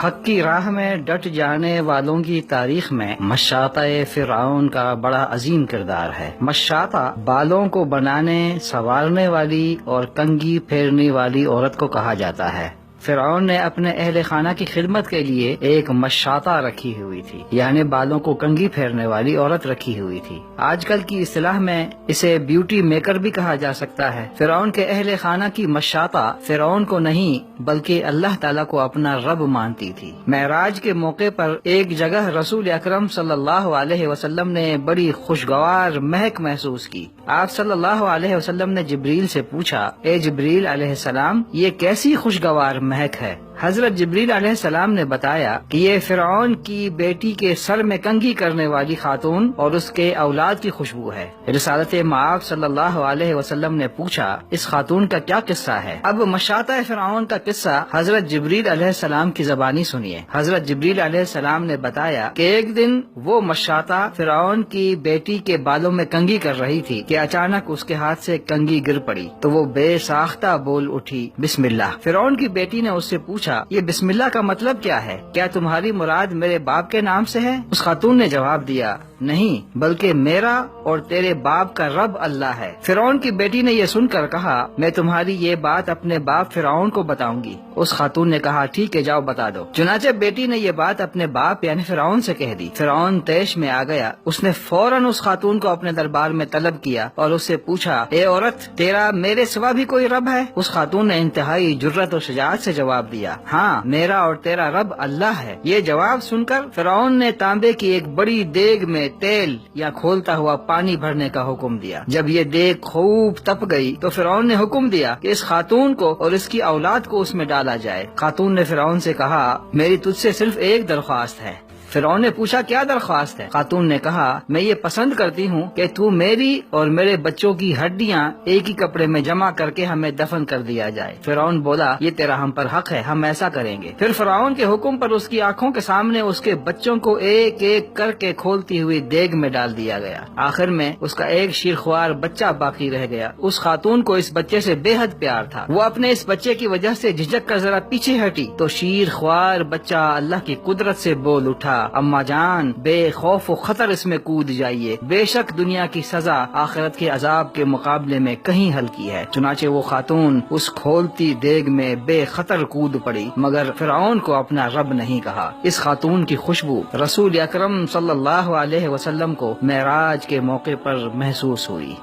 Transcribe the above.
حق کی راہ میں ڈٹ جانے والوں کی تاریخ میں مشاطہ فرعون کا بڑا عظیم کردار ہے۔ مشاطہ بالوں کو بنانے، سنوارنے والی اور کنگھی پھیرنے والی عورت کو کہا جاتا ہے۔ فرعون نے اپنے اہل خانہ کی خدمت کے لیے ایک مشاطہ رکھی ہوئی تھی، یعنی بالوں کو کنگھی پھیرنے والی عورت رکھی ہوئی تھی۔ آج کل کی اصطلاح میں اسے بیوٹی میکر بھی کہا جا سکتا ہے۔ فرعون کے اہل خانہ کی مشاطہ فرعون کو نہیں بلکہ اللہ تعالیٰ کو اپنا رب مانتی تھی۔ معراج کے موقع پر ایک جگہ رسول اکرم صلی اللہ علیہ وسلم نے بڑی خوشگوار مہک محسوس کی۔ آپ صلی اللہ علیہ وسلم نے جبریل سے پوچھا، اے جبریل علیہ السلام، یہ کیسی خوشگوار مہک ہے؟ حضرت جبریل علیہ السلام نے بتایا کہ یہ فرعون کی بیٹی کے سر میں کنگھی کرنے والی خاتون اور اس کے اولاد کی خوشبو ہے۔ رسالت مآب صلی اللہ علیہ وسلم نے پوچھا، اس خاتون کا کیا قصہ ہے؟ اب مشاطہ فرعون کا قصہ حضرت جبریل علیہ السلام کی زبانی سنیے۔ حضرت جبریل علیہ السلام نے بتایا کہ ایک دن وہ مشاطہ فرعون کی بیٹی کے بالوں میں کنگھی کر رہی تھی کہ اچانک اس کے ہاتھ سے کنگھی گر پڑی تو وہ بے ساختہ بول اٹھی، بسم اللہ۔ فرعون کی بیٹی نے اس سے پوچھا، یہ بسم اللہ کا مطلب کیا ہے؟ کیا تمہاری مراد میرے باپ کے نام سے ہے؟ اس خاتون نے جواب دیا، نہیں بلکہ میرا اور تیرے باپ کا رب اللہ ہے۔ فرعون کی بیٹی نے یہ سن کر کہا، میں تمہاری یہ بات اپنے باپ فرعون کو بتاؤں گی۔ اس خاتون نے کہا، ٹھیک ہے، جاؤ بتا دو۔ چنانچہ بیٹی نے یہ بات اپنے باپ یعنی فرعون سے کہہ دی۔ فرعون طیش میں آ گیا۔ اس نے فوراً اس خاتون کو اپنے دربار میں طلب کیا اور اس سے پوچھا، اے عورت، تیرا میرے سوا بھی کوئی رب ہے؟ اس خاتون نے انتہائی جرأت اور شجاعت سے جواب دیا، ہاں، میرا اور تیرا رب اللہ ہے۔ یہ جواب سن کر فرعون نے تانبے کی ایک بڑی دیگ میں تیل یا کھولتا ہوا پانی بھرنے کا حکم دیا۔ جب یہ دیگ خوب تپ گئی تو فرعون نے حکم دیا کہ اس خاتون کو اور اس کی اولاد کو اس میں ڈالا جائے۔ خاتون نے فرعون سے کہا، میری تجھ سے صرف ایک درخواست ہے۔ فرعون نے پوچھا، کیا درخواست ہے؟ خاتون نے کہا، میں یہ پسند کرتی ہوں کہ تو میری اور میرے بچوں کی ہڈیاں ایک ہی کپڑے میں جمع کر کے ہمیں دفن کر دیا جائے۔ فرعون بولا، یہ تیرا ہم پر حق ہے، ہم ایسا کریں گے۔ پھر فرعون کے حکم پر اس کی آنکھوں کے سامنے اس کے بچوں کو ایک ایک کر کے کھولتی ہوئی دیگ میں ڈال دیا گیا۔ آخر میں اس کا ایک شیرخوار بچہ باقی رہ گیا۔ اس خاتون کو اس بچے سے بے حد پیار تھا۔ وہ اپنے اس بچے کی وجہ سے جھجک کر ذرا پیچھے ہٹی تو شیرخوار بچہ اللہ کی قدرت سے بول اٹھا، اماں جان، بے خوف و خطر اس میں کود جائیے، بے شک دنیا کی سزا آخرت کے عذاب کے مقابلے میں کہیں ہلکی ہے۔ چنانچہ وہ خاتون اس کھولتی دیگ میں بے خطر کود پڑی، مگر فرعون کو اپنا رب نہیں کہا۔ اس خاتون کی خوشبو رسول اکرم صلی اللہ علیہ وسلم کو معراج کے موقع پر محسوس ہوئی۔